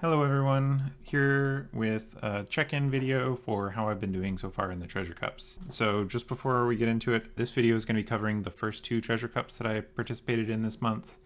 Hello everyone, here with a check-in video for how I've been doing so far in the treasure cups. So just before we get into it, this video is going to be covering the first two treasure cups that I participated in this month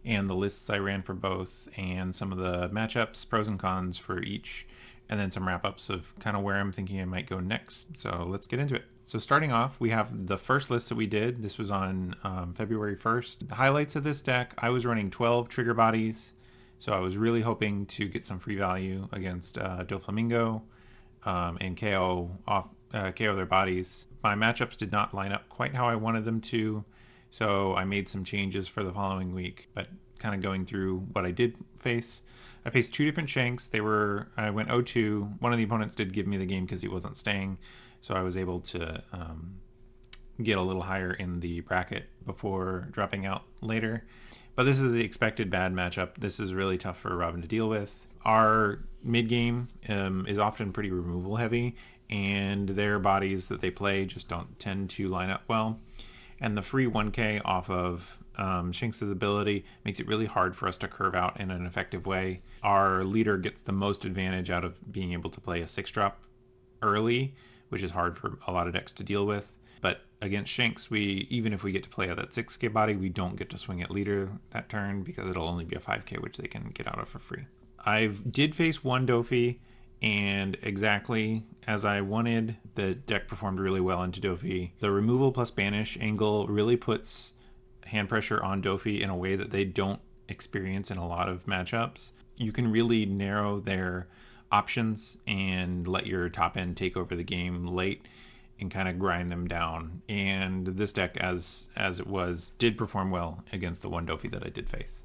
and the lists I ran for both and some of the matchups, pros and cons for each, and then some wrap-ups of kind of where I'm thinking I might go next. So let's get into it. So starting off, we have the first list that we did. This was on February 1st. The highlights of this deck, I was running 12 trigger bodies. So I was really hoping to get some free value against Doflamingo and KO their bodies. My matchups did not line up quite how I wanted them to, so I made some changes for the following week. But kind of going through what I did face, I faced two different Shanks. I went 0-2. One of the opponents did give me the game because he wasn't staying, so I was able to get a little higher in the bracket before dropping out later. But this is the expected bad matchup. This is really tough for Robin to deal with. Our mid game is often pretty removal heavy, and their bodies that they play just don't tend to line up well. And the free 1k off of Shanks' ability makes it really hard for us to curve out in an effective way. Our leader gets the most advantage out of being able to play a 6-drop early, which is hard for a lot of decks to deal with. But against Shanks, even if we get to play out that 6k body, we don't get to swing at leader that turn because it'll only be a 5k, which they can get out of for free. I did face one Dofi, and exactly as I wanted, the deck performed really well into Dofi. The removal plus banish angle really puts hand pressure on Dofi in a way that they don't experience in a lot of matchups. You can really narrow their options and let your top end take over the game late and kind of grind them down. And this deck, as it was, did perform well against the one Dofi that I did face.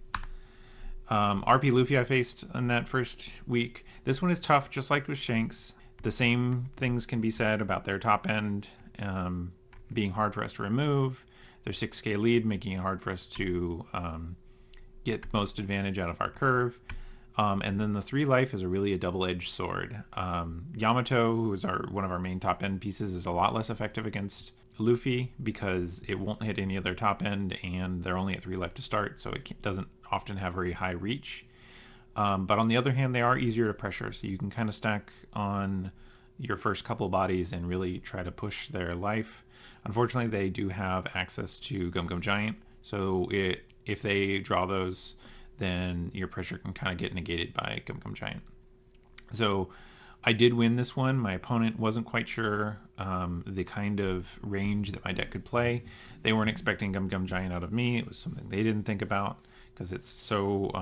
RP Luffy I faced in that first week. This one is tough, just like with Shanks. The same things can be said about their top end being hard for us to remove, their 6k lead making it hard for us to get most advantage out of our curve. And then the 3 life is really a double-edged sword. Yamato, who is one of our main top end pieces, is a lot less effective against Luffy because it won't hit any of their top end, and they're only at 3 life to start, so it doesn't often have very high reach. But on the other hand, they are easier to pressure, so you can kind of stack on your first couple bodies and really try to push their life. Unfortunately, they do have access to Gum Gum Giant, so if they draw those, then your pressure can kind of get negated by Gum Gum Giant. So I did win this one. My opponent wasn't quite sure the kind of range that my deck could play. They weren't expecting Gum Gum Giant out of me. It was something they didn't think about because it's so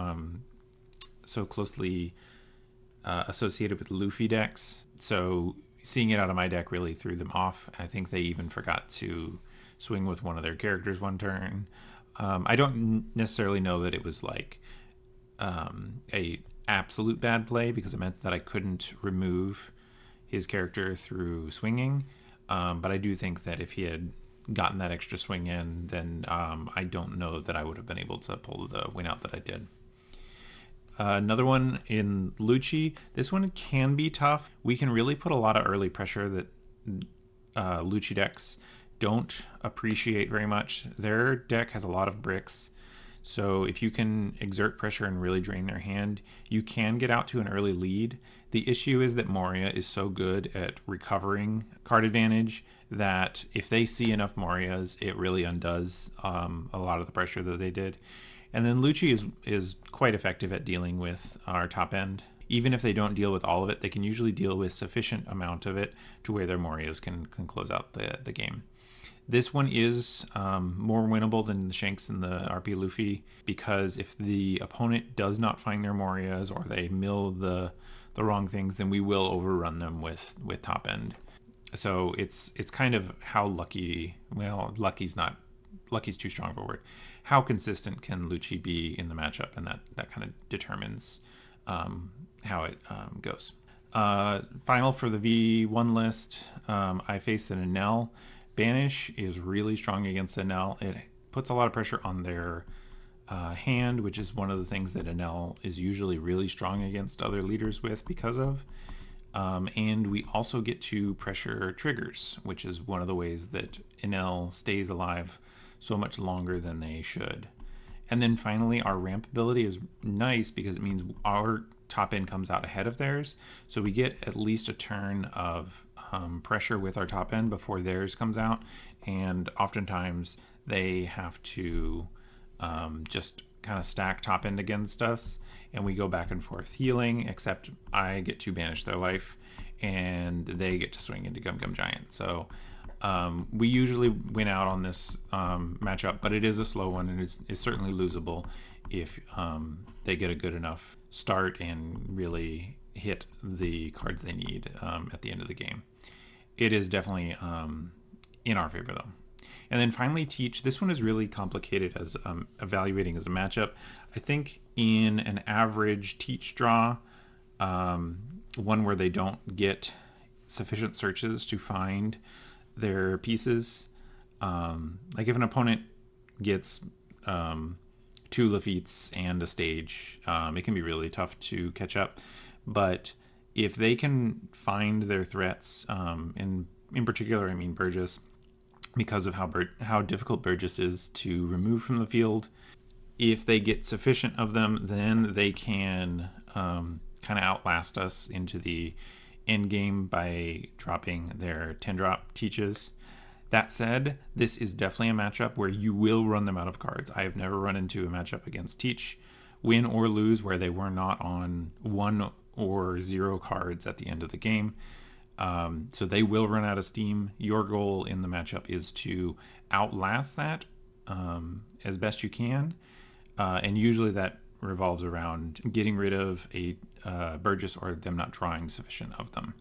closely associated with Luffy decks. So seeing it out of my deck really threw them off. I think they even forgot to swing with one of their characters one turn. I don't necessarily know that it was like a absolute bad play because it meant that I couldn't remove his character through swinging. But I do think that if he had gotten that extra swing in, then I don't know that I would have been able to pull the win out that I did. Another one in Lucci. This one can be tough. We can really put a lot of early pressure that Lucci decks don't appreciate very much. Their deck has a lot of bricks, so if you can exert pressure and really drain their hand, you can get out to an early lead. The issue is that Moria is so good at recovering card advantage that if they see enough Morias, it really undoes a lot of the pressure that they did. And then Lucci is quite effective at dealing with our top end. Even if they don't deal with all of it, they can usually deal with sufficient amount of it to where their Morias can close out the game. This one is more winnable than the Shanks and the RP Luffy because if the opponent does not find their Morias or they mill the wrong things, then we will overrun them with top end. So it's kind of how lucky, well, lucky's too strong of a word. How consistent can Lucci be in the matchup, and that kind of determines how it goes. Final for the V1 list, I faced an Enel. Banish is really strong against Enel. It puts a lot of pressure on their hand, which is one of the things that Enel is usually really strong against other leaders with because of. And we also get to pressure triggers, which is one of the ways that Enel stays alive so much longer than they should. And then finally, our ramp ability is nice because it means our top end comes out ahead of theirs. So we get at least a turn of pressure with our top end before theirs comes out. And oftentimes they have to just kind of stack top end against us, and we go back and forth healing, except I get to banish their life and they get to swing into Gum Gum Giant. So we usually win out on this matchup, but it is a slow one, and it's certainly losable if they get a good enough start and really hit the cards they need at the end of the game. It is definitely in our favor, though. And then finally, Teach. This one is really complicated as evaluating as a matchup. I think in an average Teach draw, one where they don't get sufficient searches to find their pieces, like if an opponent gets 2 Lafitte's and a stage, it can be really tough to catch up. But if they can find their threats, in particular, I mean Burgess, because of how difficult Burgess is to remove from the field, if they get sufficient of them, then they can kind of outlast us into the end game by dropping their 10-drop Teaches. That said, this is definitely a matchup where you will run them out of cards. I have never run into a matchup against Teach, win or lose, where they were not on 1 or 0 cards at the end of the game. So they will run out of steam. Your goal in the matchup is to outlast that as best you can. And usually that revolves around getting rid of a Burgess or them not drawing sufficient of them.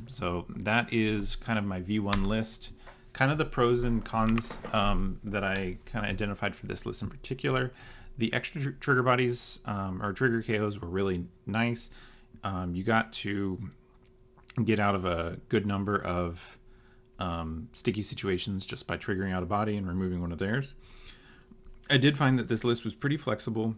So that is kind of my V1 list. Kind of the pros and cons that I kind of identified for this list in particular. The extra trigger bodies or trigger KOs were really nice. You got to get out of a good number of sticky situations just by triggering out a body and removing one of theirs. I did find that this list was pretty flexible.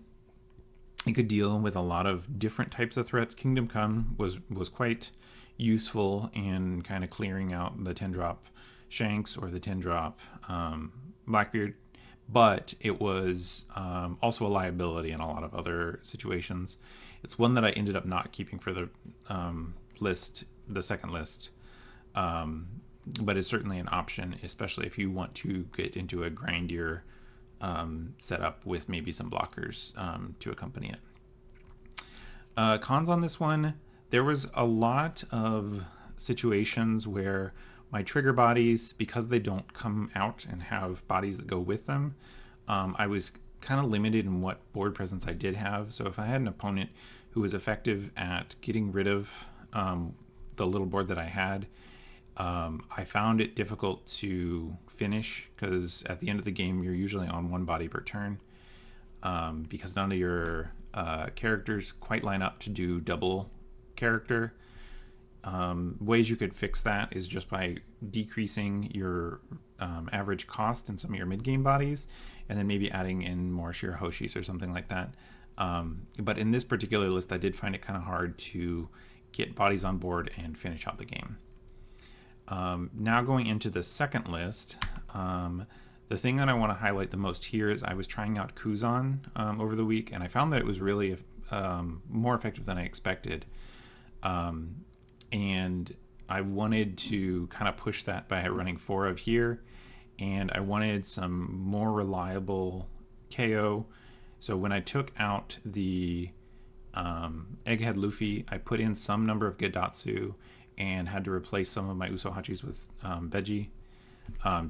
It could deal with a lot of different types of threats. Kingdom Come was quite useful in kind of clearing out the 10-drop Shanks or the 10-drop Blackbeard, but it was also a liability in a lot of other situations. It's one that I ended up not keeping for the list, the second list, but it's certainly an option, especially if you want to get into a grindier setup with maybe some blockers to accompany it. Cons on this one, there was a lot of situations where my trigger bodies, because they don't come out and have bodies that go with them, I was kind of limited in what board presence I did have. So if I had an opponent who was effective at getting rid of the little board that I had, I found it difficult to finish, because at the end of the game you're usually on 1 body per turn, because none of your characters quite line up to do double character. Ways you could fix that is just by decreasing your average cost in some of your mid-game bodies, and then maybe adding in more Shirahoshis or something like that. But in this particular list, I did find it kind of hard to get bodies on board and finish out the game. Now going into the second list, the thing that I want to highlight the most here is I was trying out Kuzan over the week, and I found that it was really more effective than I expected. And I wanted to kind of push that by running 4 of here, and I wanted some more reliable KO. So when I took out the Egghead Luffy, I put in some number of Gedatsu and had to replace some of my Usohachis with Veggie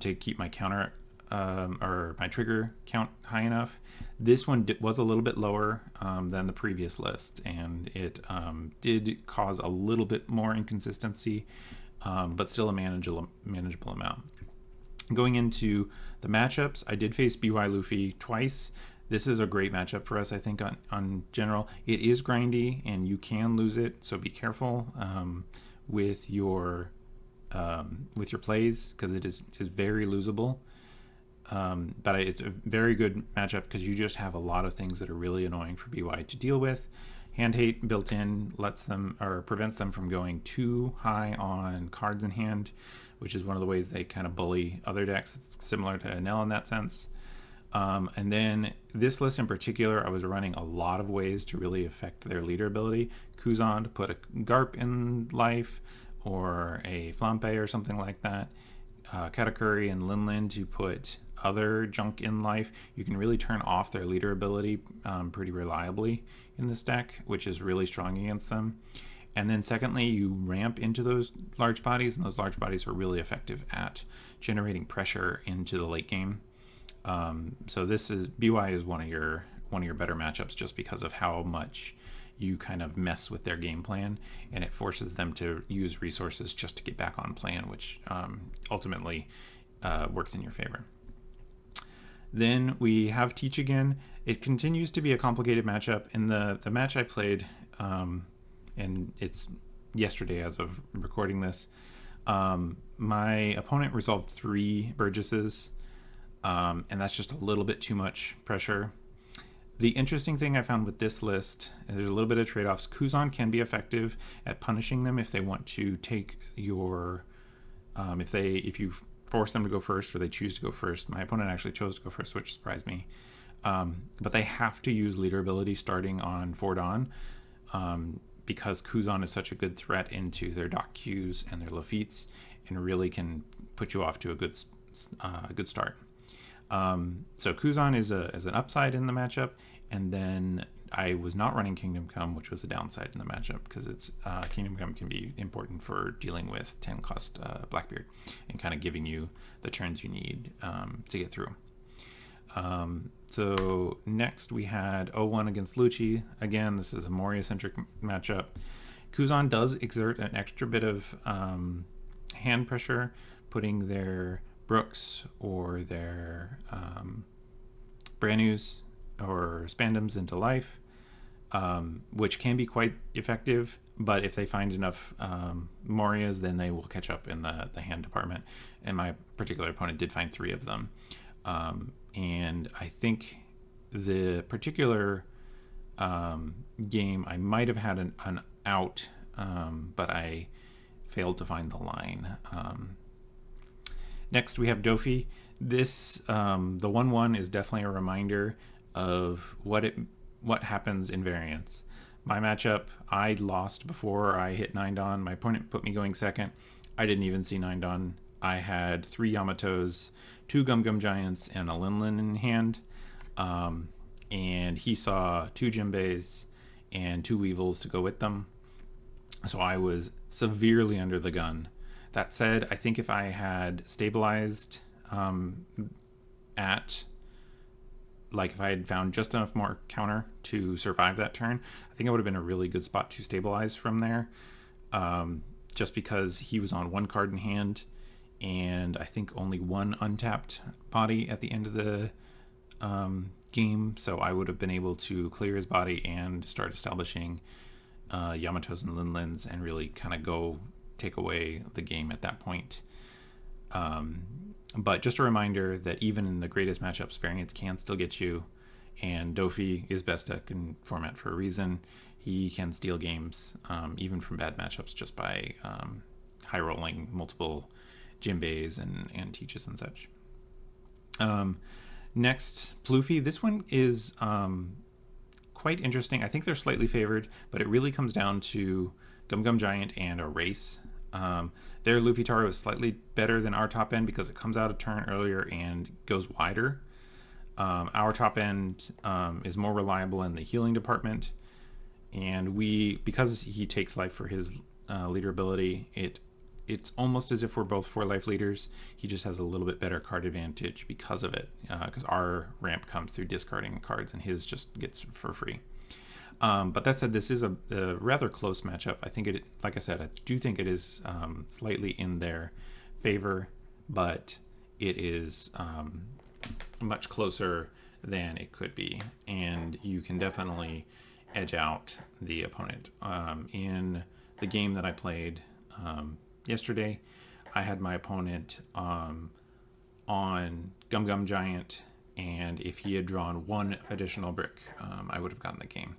to keep my counter or my trigger count high enough. This one was a little bit lower than the previous list, and it did cause a little bit more inconsistency, but still a manageable amount. Going into the matchups, I did face BY Luffy twice. This is a great matchup for us, I think, on general. It is grindy, and you can lose it, so be careful with your plays, because it is very losable. But it's a very good matchup because you just have a lot of things that are really annoying for BY to deal with. Hand hate built in lets them, or prevents them from going too high on cards in hand, which is one of the ways they kind of bully other decks. It's similar to Enel in that sense. And then this list in particular, I was running a lot of ways to really affect their leader ability. Kuzan to put a Garp in life, or a Flampe or something like that. Katakuri and Linlin to put other junk in life. You can really turn off their leader ability pretty reliably in this deck, which is really strong against them. And then secondly, you ramp into those large bodies, and those large bodies are really effective at generating pressure into the late game. So this is BY is one of your better matchups, just because of how much you kind of mess with their game plan, and it forces them to use resources just to get back on plan, which ultimately works in your favor. Then we have Teach again. It continues to be a complicated matchup. In the match I played, and it's yesterday as of recording this, my opponent resolved 3 Burgesses, and that's just a little bit too much pressure. The interesting thing I found with this list, and there's a little bit of trade-offs, Kuzan can be effective at punishing them if they want to take your, if you force them to go first or they choose to go first. My opponent actually chose to go first, which surprised me. But they have to use leader ability starting on Fordon, because Kuzan is such a good threat into their Doc Qs and their Lafitte's, and really can put you off to a good start. So Kuzan is an upside in the matchup, and then I was not running Kingdom Come, which was a downside in the matchup, because it's Kingdom Come can be important for dealing with 10 cost Blackbeard and kind of giving you the turns you need to get through. So next we had 0-1 against Lucci. Again, this is a Moria-centric matchup. Kuzan does exert an extra bit of hand pressure, putting their Brooks or their Brand-News or Spandems into life, which can be quite effective, but if they find enough Morias, then they will catch up in the hand department. And my particular opponent did find 3 of them. And I think the particular game, I might have had an out, but I failed to find the line. Next, we have Dofi. This, the 1-1 is definitely a reminder of what happens in variance. My matchup, I lost before I hit 9-Don. My opponent put me going second. I didn't even see 9-Don. I had 3 Yamatos, 2 Gum Gum Giants, and a Linlin in hand. And he saw 2 Jinbeis and 2 Weevils to go with them. So I was severely under the gun. That said, I think if I had stabilized if I had found just enough more counter to survive that turn, I think it would have been a really good spot to stabilize from there. Just because he was on 1 card in hand, and I think only 1 untapped body at the end of the game, so I would have been able to clear his body and start establishing Yamatos and Linlins and really kind of take away the game at that point. But just a reminder that even in the greatest matchups, variance can still get you, and Dofi is best deck in format for a reason. He can steal games, even from bad matchups, just by high rolling multiple Jinbeis and Teaches and such. Next, Ploofy. This one is quite interesting. I think they're slightly favored, but it really comes down to Gum Gum Giant and a race. Their Luffy Taro is slightly better than our top end because it comes out a turn earlier and goes wider. Our top end is more reliable in the healing department, and because he takes life for his leader ability, it's almost as if we're both 4 life leaders. He just has a little bit better card advantage because of it, because our ramp comes through discarding cards and his just gets for free. But that said, this is a rather close matchup. I think like I said, I do think it is slightly in their favor, but it is much closer than it could be, and you can definitely edge out the opponent. In the game that I played yesterday, I had my opponent on Gum Gum Giant, and if he had drawn 1 additional brick, I would have gotten the game.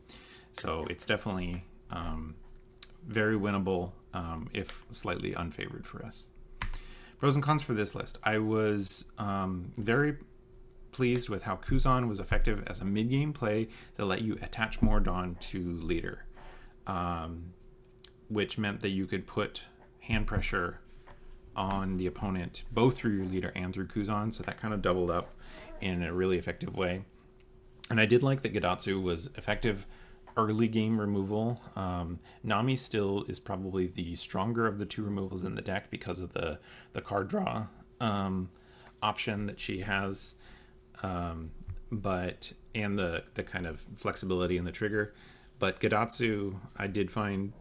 So it's definitely very winnable, if slightly unfavored for us. Pros and cons for this list. I was very pleased with how Kuzan was effective as a mid-game play that let you attach more Dawn to leader, which meant that you could put hand pressure on the opponent both through your leader and through Kuzan, so that kind of doubled up in a really effective way. And I did like that Gadatsu was effective early game removal. Nami still is probably the stronger of the two removals in the deck because of the card draw option that she has, but and the kind of flexibility in the trigger. But Gadatsu I did find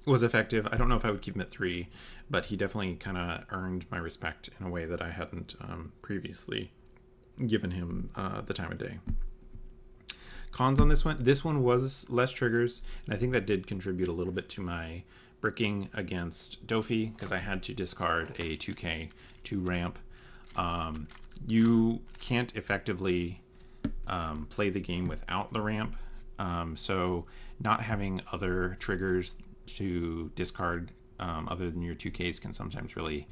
was effective. I don't know if I would keep him at 3, but he definitely kind of earned my respect in a way that I hadn't previously given him the time of day. Cons on this one was less triggers, and I think that did contribute a little bit to my bricking against Dofi, because I had to discard a 2k to ramp. You can't effectively play the game without the ramp, so not having other triggers to discard other than your 2Ks can sometimes really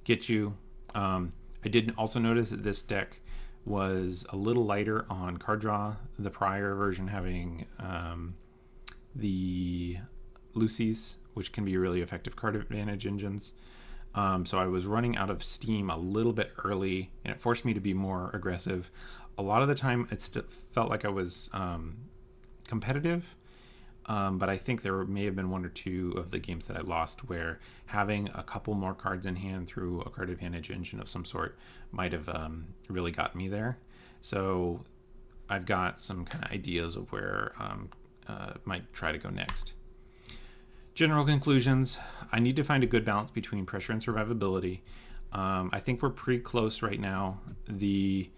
get you. I did also notice that this deck was a little lighter on card draw, the prior version having the Lucy's, which can be really effective card advantage engines. So I was running out of steam a little bit early, and it forced me to be more aggressive. A lot of the time it still felt like I was competitive, but I think there may have been 1 or 2 of the games that I lost where having a couple more cards in hand through a card advantage engine of some sort might have really got me there. So I've got some kind of ideas of where might try to go next. General conclusions: I need to find a good balance between pressure and survivability. I think we're pretty close right now. The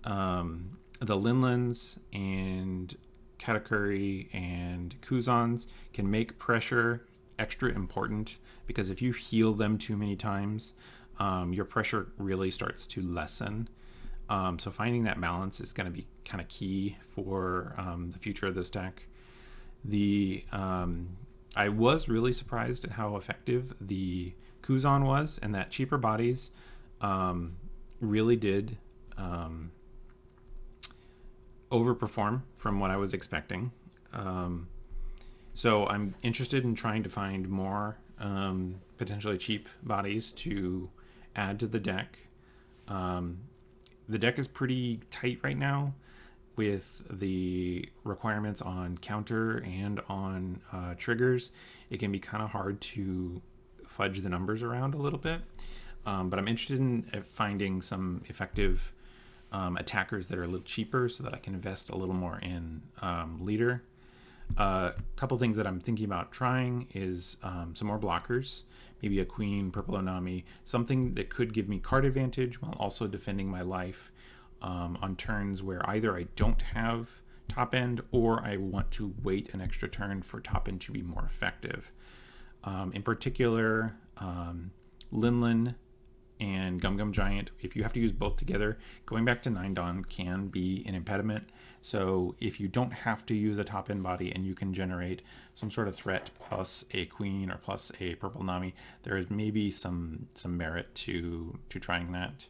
Linlens and Katakuri and Kuzans can make pressure extra important, because if you heal them too many times, your pressure really starts to lessen. So finding that balance is going to be kind of key for the future of this deck. I was really surprised at how effective the Kuzan was, and that cheaper bodies really did overperform from what I was expecting. So I'm interested in trying to find more potentially cheap bodies to add to the deck. The deck is pretty tight right now with the requirements on counter and on triggers. It can be kind of hard to fudge the numbers around a little bit, but I'm interested in finding some effective attackers that are a little cheaper so that I can invest a little more in leader. A couple things that I'm thinking about trying is some more blockers, maybe a queen, purple Onami, something that could give me card advantage while also defending my life on turns where either I don't have top end or I want to wait an extra turn for top end to be more effective. In particular, Linlin and Gum Gum Giant, if you have to use both together, going back to 9 Dawn can be an impediment. So if you don't have to use a top end body and you can generate some sort of threat plus a queen or plus a purple Nami, there is maybe some merit to trying that.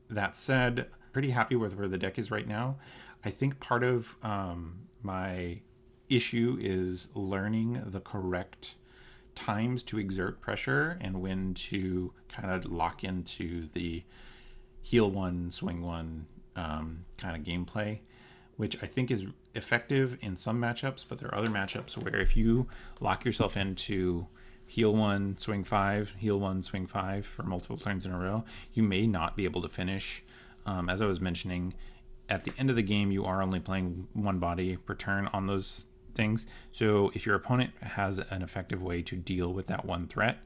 That said, pretty happy with where the deck is right now. I think part of my issue is learning the correct times to exert pressure and when to kind of lock into the heal one, swing one kind of gameplay, which I think is effective in some matchups, but there are other matchups where if you lock yourself into heal one, swing 5, heal one, swing 5 for multiple turns in a row, you may not be able to finish. As I was mentioning, at the end of the game, you are only playing one body per turn on those things. So if your opponent has an effective way to deal with that one threat,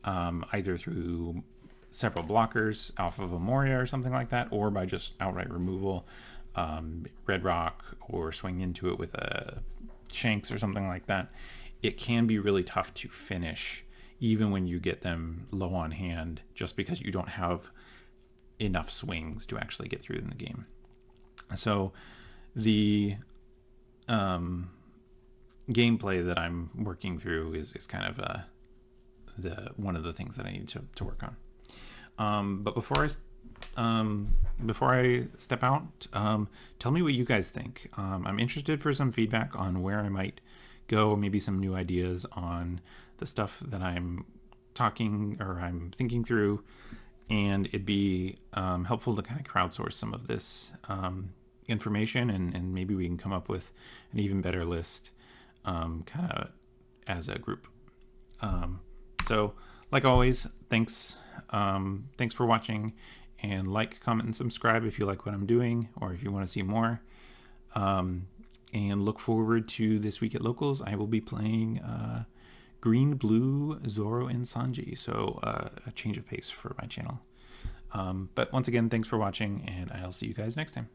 either through several blockers, Alpha of a Moria or something like that, or by just outright removal, Red Rock, or swing into it with a Shanks or something like that, it can be really tough to finish even when you get them low on hand, just because you don't have enough swings to actually get through in the game. So the gameplay that I'm working through is kind of one of the things that I need to work on. But before I before I step out, tell me what you guys think. I'm interested for some feedback on where I might go, maybe some new ideas on the stuff that I'm I'm thinking through, and it'd be helpful to kind of crowdsource some of this information, and maybe we can come up with an even better list kind of as a group. So like always, thanks for watching, and like, comment, and subscribe if you like what I'm doing or if you want to see more. And look forward to this week at Locals. I will be playing Green, Blue, Zoro, and Sanji, so a change of pace for my channel. But once again, thanks for watching, and I'll see you guys next time.